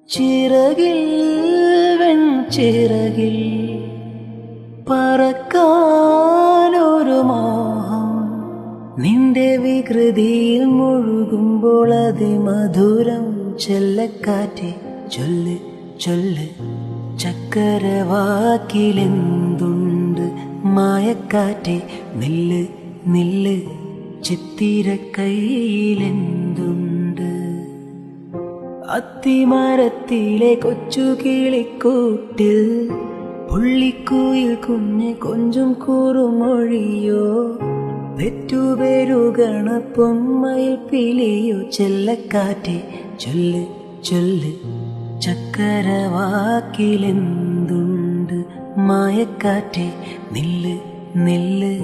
ചിറകിൽ വെൺചിറകിൽ പറക്കാനൊരു മോഹം, നിന്റെ വികൃതിയിൽ മുഴുകുമ്പോൾ അതിമധുരം. ചെല്ലക്കാറ്റെ ചൊല്ല് ചൊല്ല്, ചക്കരവാക്കിലെന്തുണ്ട്? മായക്കാറ്റെ നില്ല് നില്ല്, ചിത്തിരക്കൈയിലെന്തുണ്ട്? അത്തിമരത്തിലെ കൊച്ചു കിളിക്കൂട്ടിൽ പുള്ളിക്കുയിൽ കുഞ്ഞ് കൊഞ്ചും കൂറുമൊഴിയോ? പെറ്റുപെരുകണ പൊന്മയിൽ പിലിയോ? ചെല്ലക്കാറ്റെ ചൊല്ല് ചൊല്ല്, ചക്കരവാക്കിലെന്തുണ്ട്? മായക്കാറ്റെ നില്ല് നില്ല്.